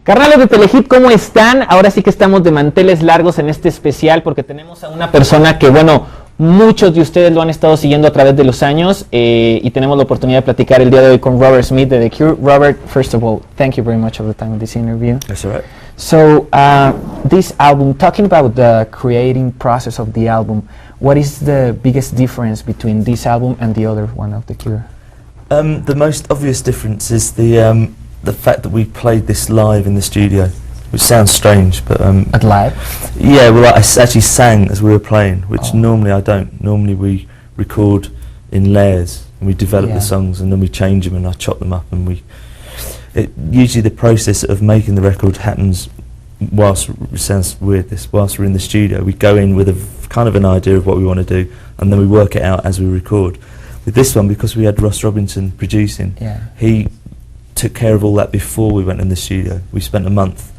Carnales de Telehit, ¿cómo están? Ahora sí que estamos de manteles largos en este especial porque tenemos a una persona que, bueno, muchos de ustedes lo han estado siguiendo a través de los años y tenemos la oportunidad de platicar el día de hoy con Robert Smith de The Cure. Robert, first of all, thank you very much for the time of this interview. That's all right. So, this album, talking about the creating process of the album, what is the biggest difference between this album and the other one of The Cure? The most obvious difference is the fact that we played this live in the studio, which sounds strange, but At live? yeah, well, I actually sang as we were playing, which normally I don't. Normally we record in layers and we develop the songs and then we change them and I chop them up and usually the process of making the record happens whilst, it sounds weird this, whilst we're in the studio. We go in with a kind of an idea of what we want to do and then we work it out as we record. With this one, because we had Ross Robinson producing, he took care of all that before we went in the studio. We spent a month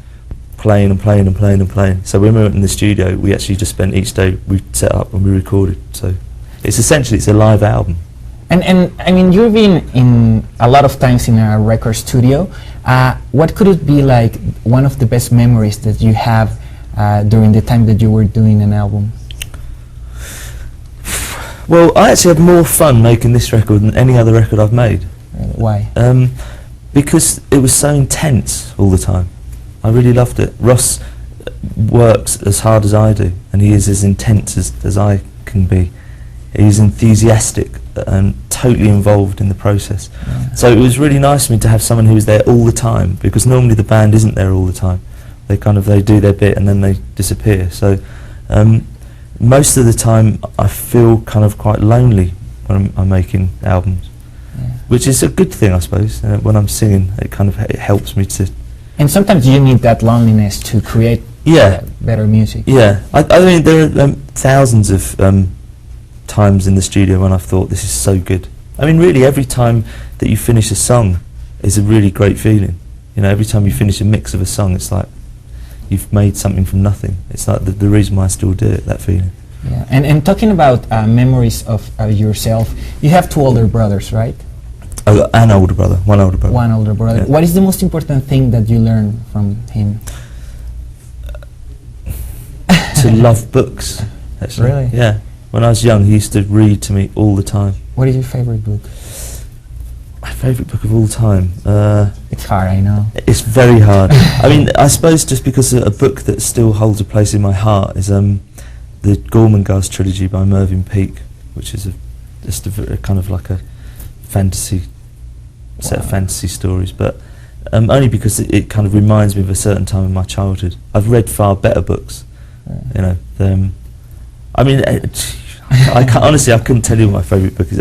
playing and playing and playing and playing. So when we went in the studio, we actually just spent each day, we set up and we recorded. So it's essentially, it's a live album. And I mean, you've been in a lot of times in a record studio. What could it be like one of the best memories that you have during the time that you were doing an album? Well, I actually had more fun making this record than any other record I've made. Why? Because it was so intense all the time. I really loved it. Ross works as hard as I do, and he is as intense as I can be. He's enthusiastic and totally involved in the process. So it was really nice for me to have someone who was there all the time, because normally the band isn't there all the time. They do their bit and then they disappear. So most of the time I feel kind of quite lonely when I'm making albums. Which is a good thing, I suppose. When I'm singing, it helps me to. And sometimes you need that loneliness to create better music. Yeah, I mean there are thousands of times in the studio when I've thought this is so good. I mean, really, every time that you finish a song is a really great feeling. You know, every time you finish a mix of a song, it's like you've made something from nothing. It's like the reason why I still do it. That feeling. Yeah, and talking about memories of yourself, you have two older brothers, right? I've got an older brother, one older brother. One older brother. Yeah. What is the most important thing that you learned from him? To love books, actually. Really? Yeah. When I was young, he used to read to me all the time. What is your favorite book? My favourite book of all time? It's hard, I know. It's very hard. I mean, I suppose just because a book that still holds a place in my heart is the Gormenghast trilogy by Mervyn Peake, which is just a kind of like a fantasy set of fantasy stories, but only because it kind of reminds me of a certain time in my childhood. I've read far better books, you know. I mean, honestly, I couldn't tell you what my favourite book is.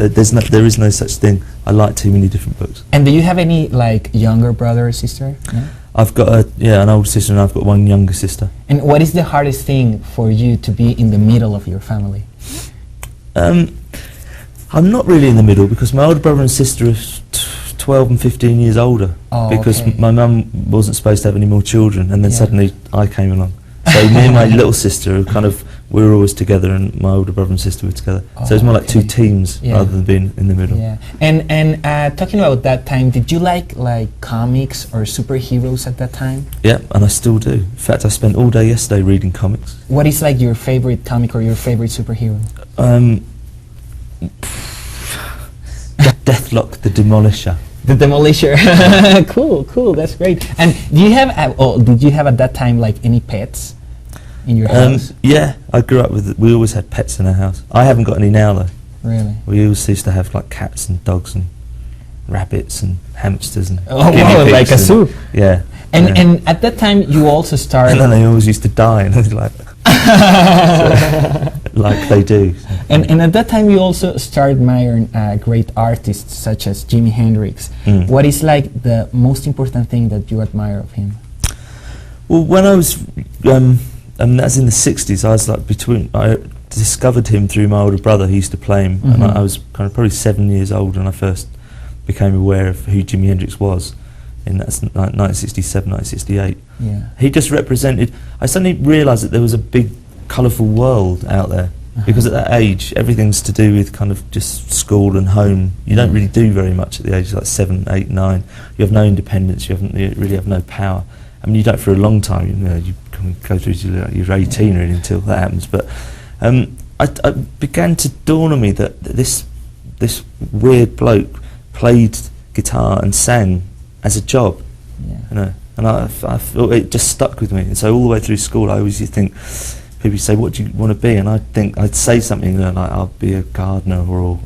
There is no such thing. I like too many different books. And do you have any like younger brother or sister? No? I've got an older sister and I've got one younger sister. And what is the hardest thing for you to be in the middle of your family? I'm not really in the middle because my older brother and sister are 12 and 15 years older because my mum wasn't supposed to have any more children and then suddenly I came along. So me and my little sister we were always together and my older brother and sister were together. So it's more like two teams rather than being in the middle. Yeah. And talking about that time, did you like comics or superheroes at that time? Yeah, and I still do. In fact, I spent all day yesterday reading comics. What is like your favorite comic or your favorite superhero? Deathlock the Demolisher. The Demolisher. Cool, that's great. And do you have did you have at that time like any pets in your house? Yeah, I grew up with we always had pets in our house. I haven't got any now though. Really? We always used to have like cats and dogs and rabbits and hamsters and like a zoo. Yeah. And at that time you also started. And then they always used to die and it's like like they do. And at that time you also started admiring great artists such as Jimi Hendrix. What is like the most important thing that you admire of him? Well, when I was that's in the 60s, I was like I discovered him through my older brother. He used to play him and I was kind of probably 7 years old when I first became aware of who Jimi Hendrix was. And that's 1967, 1968. Yeah. He just represented. I suddenly realised that there was a big, colourful world out there. Because at that age, everything's to do with kind of just school and home. You don't really do very much at the age of like 7, 8, 9. You have no independence. You really have no power. I mean, you don't for a long time. You know, you can go through to you're 18 really until that happens. But I began to dawn on me that this weird bloke played guitar and sang as a job. Yeah. You know, and I thought it just stuck with me. And so all the way through school, I always used to think, people say, "What do you want to be?" And I'd say something like, "I'll be a gardener," or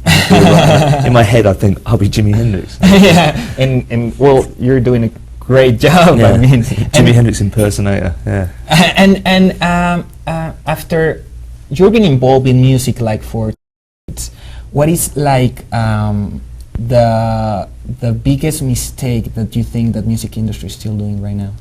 in my head, I think I'll be Jimi Hendrix. Yeah, and well, you're doing a great job. Yeah. I mean, Jimi Hendrix impersonator. Yeah. And after you've been involved in music like for, what is like the biggest mistake that you think that music industry is still doing right now?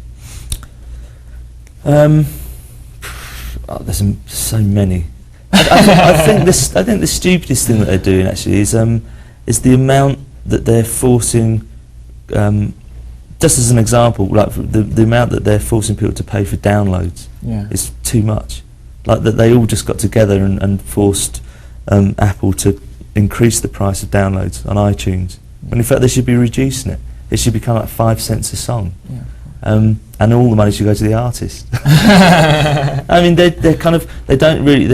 There's so many. I think the stupidest thing that they're doing actually is the amount that they're forcing. Just as an example, like the amount that they're forcing people to pay for downloads is too much. Like that they all just got together and forced Apple to increase the price of downloads on iTunes. When in fact they should be reducing it. It should become like 5 cents a song. Yeah. And all the money should go to the artist. I mean, they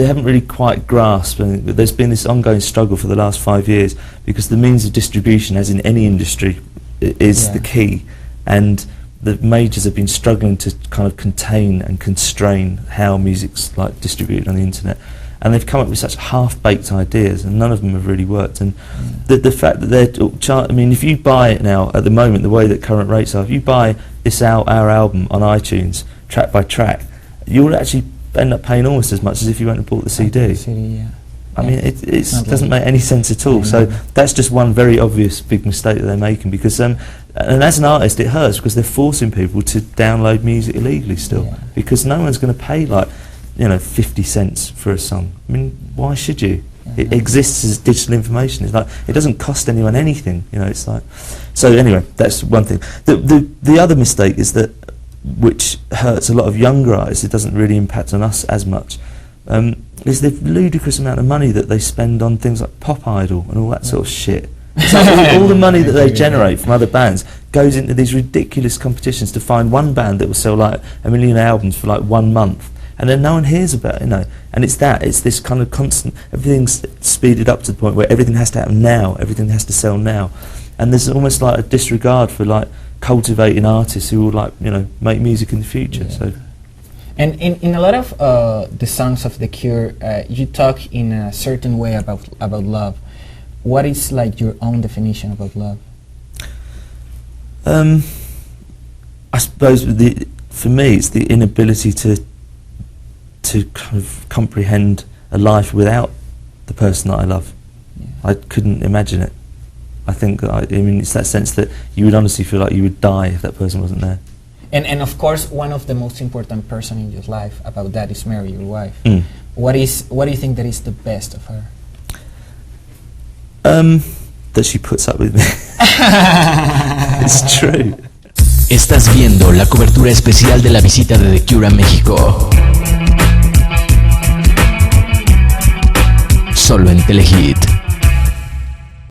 haven't really quite grasped. I mean, there's been this ongoing struggle for the last 5 years because the means of distribution, as in any industry, is the key, and the majors have been struggling to kind of contain and constrain how music's like distributed on the internet, and they've come up with such half-baked ideas, and none of them have really worked. And the fact that they're I mean, if you buy it now at the moment, the way that current rates are, if you buy our album on iTunes track by track, you'll actually end up paying almost as much as if you went and bought the CD. I mean, it doesn't make any sense at all. So that's just one very obvious big mistake that they're making, because and as an artist it hurts because they're forcing people to download music illegally still, because no one's going to pay like 50 cents for a song. I mean, why should you? It exists as digital information. It's like it doesn't cost anyone anything. It's like. So anyway, that's one thing. The other mistake is that, which hurts a lot of younger artists, it doesn't really impact on us as much, is the ludicrous amount of money that they spend on things like Pop Idol and all that sort of shit. It's like all the money that they generate from other bands goes into these ridiculous competitions to find one band that will sell like 1 million albums for like 1 month. And then no one hears about it, And it's this kind of constant, everything's speeded up to the point where everything has to happen now, everything has to sell now. And there's almost like a disregard for like cultivating artists who will make music in the future. Yeah. So. And in a lot of the songs of The Cure, you talk in a certain way about love. What is like your own definition about love? I suppose for me it's the inability to kind of comprehend a life without the person that I love. I couldn't imagine it. I think I mean it's that sense that you would honestly feel like you would die if that person wasn't there. And of course, one of the most important person in your life about that is Mary, your wife. What do you think that is the best of her? That she puts up with me. It's true. Estás viendo la cobertura especial de la visita de The Cure a México. Solo en Telehit.